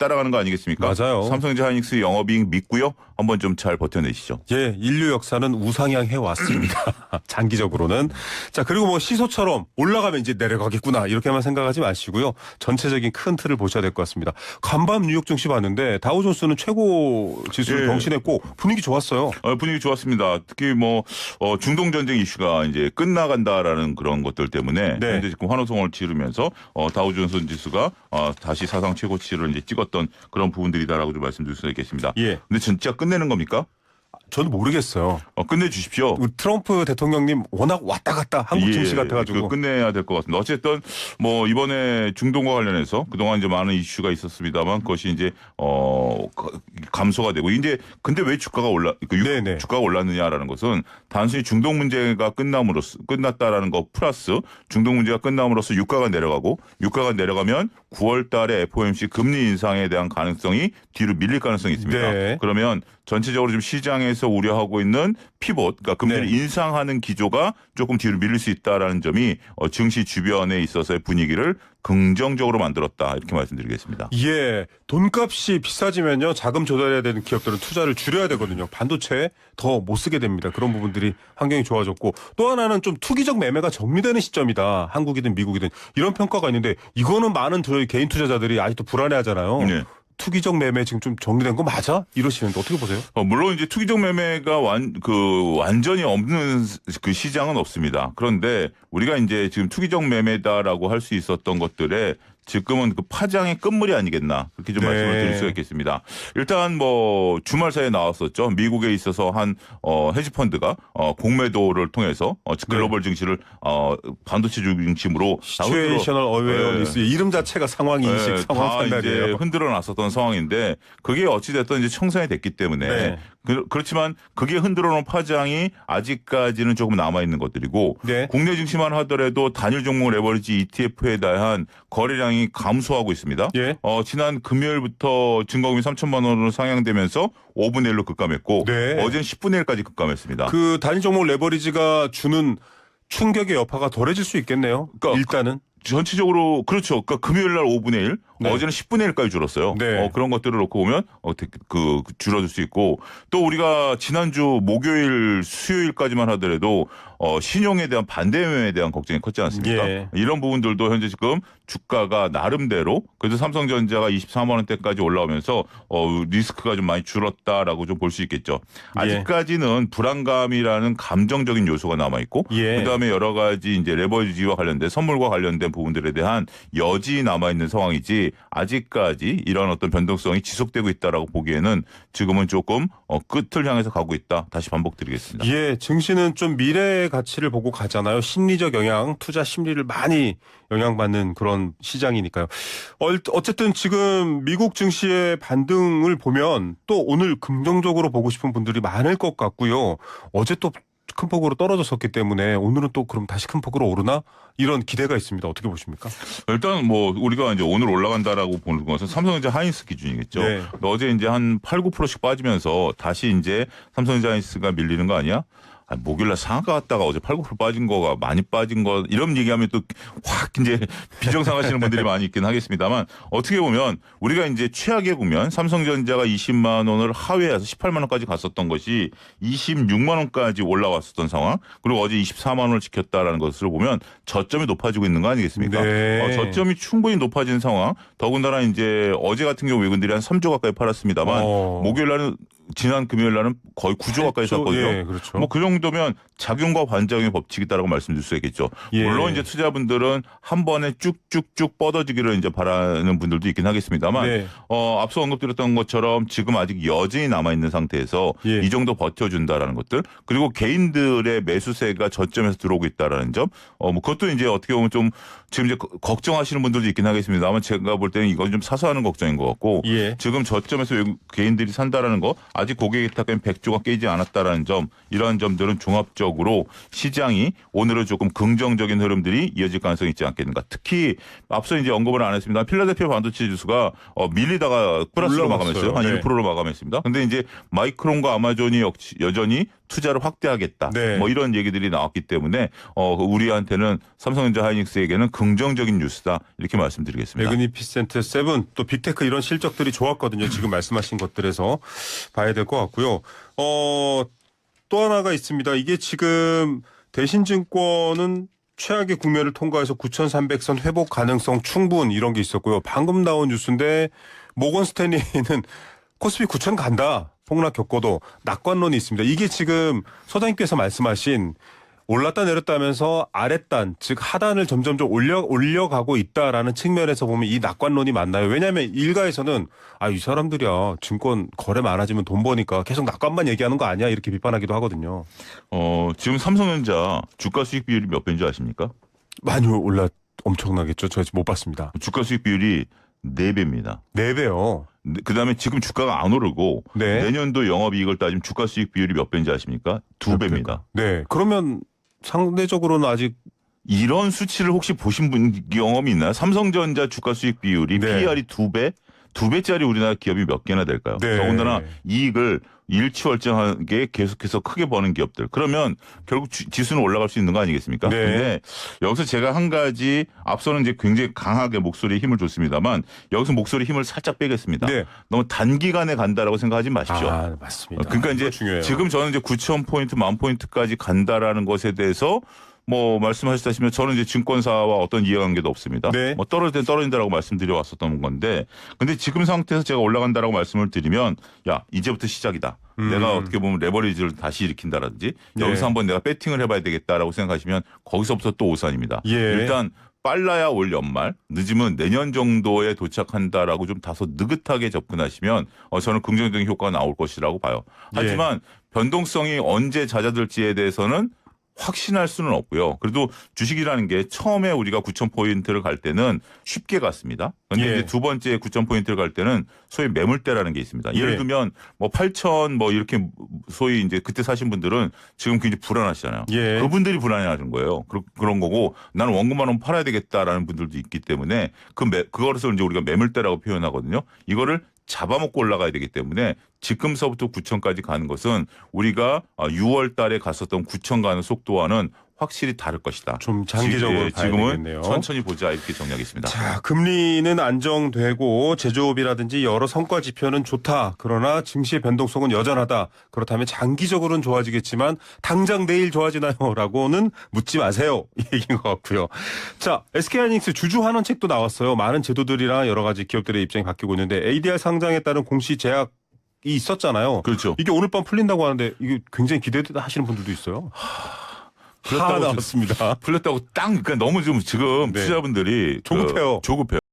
따라가는 거 아니겠습니까? 맞아요. 삼성전자 하이닉스 영업이익 믿고요. 한번 좀 잘 버텨내시죠. 예, 인류 역사는 우상향해 왔습니다. 장기적으로는. 자, 그리고 뭐 시소처럼 올라가면 이제 내려가겠구나 이렇게만 생각하지 마시고요. 전체적인 큰 틀을 보셔야 될 것 같습니다. 간밤 뉴욕 증시 봤는데 다우존스는 최고 지수를 경신했고 분위기 좋았어요. 분위기 좋았습니다. 특히 뭐 중동 전쟁 이슈가 이제 끝나간다라는 그런 것들 때문에 네. 현재 지금 환호성을 지르면서 다우존스 지수가 다시 사상 최고치를 이제 찍었던 그런 부분들이다라고 좀 말씀드릴 수 있겠습니다. 예. 근데 진짜 끝내는 겁니까? 저는 모르겠어요. 끝내주십시오. 트럼프 대통령님 워낙 왔다 갔다 한국 증시 같아가지고. 끝내야 될 것 같습니다. 어쨌든 뭐 이번에 중동과 관련해서 그동안 이제 많은 이슈가 있었습니다만 그것이 이제 감소가 되고 이제 근데 왜 주가가 주가가 올랐느냐라는 것은 단순히 중동 문제가 끝났다라는 것 플러스 중동 문제가 끝남으로써 유가가 내려가고 유가가 내려가면 9월 달에 FOMC 금리 인상에 대한 가능성이 뒤로 밀릴 가능성이 있습니다. 네. 그러면 전체적으로 지금 시장에서 우려하고 있는 피봇, 그러니까 금리를 인상하는 기조가 조금 뒤로 밀릴 수 있다라는 점이 증시 주변에 있어서의 분위기를 긍정적으로 만들었다 이렇게 말씀드리겠습니다. 예, 돈값이 비싸지면요 자금 조달해야 되는 기업들은 투자를 줄여야 되거든요. 반도체 더 못 쓰게 됩니다. 그런 부분들이 환경이 좋아졌고 또 하나는 좀 투기적 매매가 정리되는 시점이다. 한국이든 미국이든 이런 평가가 있는데 이거는 많은 개인 투자자들이 아직도 불안해하잖아요. 네. 투기적 매매 지금 좀 정리된 거 맞아? 이러시는데 어떻게 보세요? 물론 이제 투기적 매매가 완전히 없는 그 시장은 없습니다. 그런데 우리가 이제 지금 투기적 매매다라고 할 수 있었던 것들에 지금은 그 파장의 끝물이 아니겠나 그렇게 좀 말씀을 드릴 수가 있겠습니다. 일단 뭐 주말 사이에 나왔었죠. 미국에 있어서 한 헤지펀드가 공매도를 통해서 글로벌 증시를 반도체 중심으로 시츄에이셔널 어웨어니스 이름 자체가 상황 인식, 상황 판단이에요. 이제 흔들어 놨었던 상황인데 그게 어찌 됐든 이제 청산이 됐기 때문에 그렇지만 그게 흔들어 놓은 파장이 아직까지는 조금 남아 있는 것들이고 국내 증시만 하더라도 단일 종목 레버리지 ETF에 대한 거래량이 감소하고 있습니다. 지난 금요일부터 증거금이 3천만 원으로 상향되면서 5분의 1로 급감했고 어제는 10분의 1까지 급감했습니다. 그 단일 종목 레버리지가 주는 충격의 여파가 덜해질 수 있겠네요. 그러니까 일단은. 전체적으로 그렇죠. 그러니까 금요일 날 5분의 1, 어제는 10분의 1까지 줄었어요. 그런 것들을 놓고 보면 줄어들 수 있고 또 우리가 지난주 목요일, 수요일까지만 하더라도 신용에 대한 반대 매매에 대한 걱정이 컸지 않습니까? 이런 부분들도 현재 지금 주가가 나름대로 그래서 삼성전자가 24만 원대까지 올라오면서 리스크가 좀 많이 줄었다라고 좀 볼 수 있겠죠. 아직까지는 불안감이라는 감정적인 요소가 남아 있고 그다음에 여러 가지 이제 레버리지와 관련된 선물과 관련된 부분들에 대한 여지 남아 있는 상황이지 아직까지 이런 어떤 변동성이 지속되고 있다라고 보기에는 지금은 조금 끝을 향해서 가고 있다. 다시 반복드리겠습니다. 예, 증시는 좀 미래의 가치를 보고 가잖아요. 심리적 영향, 투자 심리를 많이 영향받는 그런 시장이니까요. 어쨌든 지금 미국 증시의 반등을 보면 또 오늘 긍정적으로 보고 싶은 분들이 많을 것 같고요. 어제 또 큰 폭으로 떨어졌었기 때문에 오늘은 또 그럼 다시 큰 폭으로 오르나? 이런 기대가 있습니다. 어떻게 보십니까? 일단 뭐 우리가 이제 오늘 올라간다라고 보는 것은 삼성전자 하이닉스 기준이겠죠. 어제 이제 한 8, 9%씩 빠지면서 다시 이제 삼성전자 하이닉스가 밀리는 거 아니야? 목요일날 상한가 갔다가 어제 8, 9% 빠진 거가 많이 빠진 거 이런 얘기하면 또 확 이제 비정상하시는 분들이 많이 있긴 하겠습니다만 어떻게 보면 우리가 이제 최악의 국면 삼성전자가 20만 원을 하회해서 18만 원까지 갔었던 것이 26만 원까지 올라왔었던 상황 그리고 어제 24만 원을 지켰다라는 것을 보면 저점이 높아지고 있는 거 아니겠습니까? 저점이 충분히 높아진 상황 더군다나 이제 어제 같은 경우 외국인들이 한 3조 가까이 팔았습니다만 목요일날은 지난 금요일날은 거의 9조 가까이 샀거든요. 그렇죠. 뭐 그 정도면 작용과 반작용의 법칙이다라고 말씀드릴 수 있겠죠. 물론 이제 투자분들은 한 번에 쭉쭉쭉 뻗어지기를 이제 바라는 분들도 있긴 하겠습니다만 앞서 언급드렸던 것처럼 지금 아직 여전히 남아 있는 상태에서 이 정도 버텨준다라는 것들 그리고 개인들의 매수세가 저점에서 들어오고 있다라는 점, 뭐 그것도 이제 어떻게 보면 좀 지금 이제 걱정하시는 분들도 있긴 하겠습니다만 제가 볼 때는 이건 좀 사소한 걱정인 것 같고 지금 저점에서 외국 개인들이 산다라는 거 아직 고객의 탁은 100조가 깨지 않았다라는 점 이러한 점들은 종합적으로 시장이 오늘은 조금 긍정적인 흐름들이 이어질 가능성이 있지 않겠는가. 특히 앞서 이제 언급을 안 했습니다. 필라델피아 반도체 지수가 밀리다가 플러스로 마감했어요. 한 1%로 마감했습니다. 근데 이제 마이크론과 아마존이 여전히 투자를 확대하겠다. 네. 뭐 이런 얘기들이 나왔기 때문에 우리한테는 삼성전자 하이닉스에게는 긍정적인 뉴스다 이렇게 말씀드리겠습니다. 매그니피센트 7, 또 빅테크 이런 실적들이 좋았거든요. 지금 말씀하신 것들에서 봐야 될 것 같고요. 또 하나가 있습니다. 이게 지금 대신증권은 최악의 국면을 통과해서 9,300선 회복 가능성 충분 이런 게 있었고요. 방금 나온 뉴스인데 모건 스탠리는 코스피 9,000 간다. 폭락 겪어도 낙관론이 있습니다. 이게 지금 소장님께서 말씀하신 올랐다 내렸다 하면서 아랫단, 즉 하단을 점점 올려가고 있다라는 측면에서 보면 이 낙관론이 맞나요? 왜냐하면 일가에서는 이 사람들이야 증권 거래 많아지면 돈 버니까 계속 낙관만 얘기하는 거 아니야? 이렇게 비판하기도 하거든요. 지금 삼성전자 주가 수익 비율이 몇 배인 줄 아십니까? 많이 엄청나겠죠. 저 못 봤습니다. 주가 수익 비율이 4배입니다. 4배요. 그다음에 지금 주가가 안 오르고 네. 내년도 영업이익을 따지면 주가 수익 비율이 몇 배인지 아십니까? 2배입니다. 네. 그러면 상대적으로는 아직 이런 수치를 혹시 보신 분 경험이 있나요? 삼성전자 주가 수익 비율이 네. PER이 2배? 2배짜리 우리나라 기업이 몇 개나 될까요? 네. 더군다나 이익을 일치월장하게 계속해서 크게 버는 기업들. 그러면 결국 지수는 올라갈 수 있는 거 아니겠습니까? 네. 근데 여기서 제가 한 가지 앞서는 이제 굉장히 강하게 목소리에 힘을 줬습니다만 여기서 목소리 힘을 살짝 빼겠습니다. 네. 너무 단기간에 간다라고 생각하지 마십시오. 맞습니다. 그러니까 이제 중요해요. 지금 저는 이제 9,000포인트, 10,000포인트까지 간다라는 것에 대해서 뭐 말씀하셨다시피 저는 이제 증권사와 어떤 이해관계도 없습니다. 네. 뭐 떨어질 땐 떨어진다라고 말씀드려 왔었던 건데 근데 지금 상태에서 제가 올라간다라고 말씀을 드리면 야 이제부터 시작이다. 내가 어떻게 보면 레버리지를 다시 일으킨다라든지 네. 여기서 한번 내가 배팅을 해봐야 되겠다라고 생각하시면 거기서부터 또 오산입니다. 예. 일단 빨라야 올 연말, 늦으면 내년 정도에 도착한다라고 좀 다소 느긋하게 접근하시면 저는 긍정적인 효과가 나올 것이라고 봐요. 하지만 변동성이 언제 잦아들지에 대해서는 확신할 수는 없고요. 그래도 주식이라는 게 처음에 우리가 9,000포인트를 갈 때는 쉽게 갔습니다. 그런데 예. 이제 두 번째 9,000포인트를 갈 때는 소위 매물대라는 게 있습니다. 예를 예. 들면 뭐 8,000 뭐 이렇게 소위 이제 그때 사신 분들은 지금 굉장히 불안하시잖아요. 예. 그분들이 불안해하는 거예요. 그런 거고 나는 원금만 원 팔아야 되겠다라는 분들도 있기 때문에 그거를 이제 우리가 매물대라고 표현하거든요. 이거를 잡아먹고 올라가야 되기 때문에 지금서부터 9,000까지 가는 것은 우리가 6월 달에 갔었던 9,000 가는 속도와는 확실히 다를 것이다. 좀 장기적으로 봐야 지금은 되겠네요. 천천히 보자 이렇게 정리하겠습니다. 자, 금리는 안정되고 제조업이라든지 여러 성과 지표는 좋다. 그러나 증시의 변동성은 여전하다. 그렇다면 장기적으로는 좋아지겠지만 당장 내일 좋아지나요? 라고는 묻지 마세요. 이 얘기인 것 같고요. 자, SK하이닉스 주주 환원 책도 나왔어요. 많은 제도들이랑 여러 가지 기업들의 입장이 바뀌고 있는데 ADR 상장에 따른 공시 제약이 있었잖아요. 그렇죠. 이게 오늘 밤 풀린다고 하는데 이게 굉장히 기대하시는 분들도 있어요. 풀렸다고 나왔습니다. 풀렸다고 그러니까 너무 지금 네. 투자분들이 조급해요. 조급해요.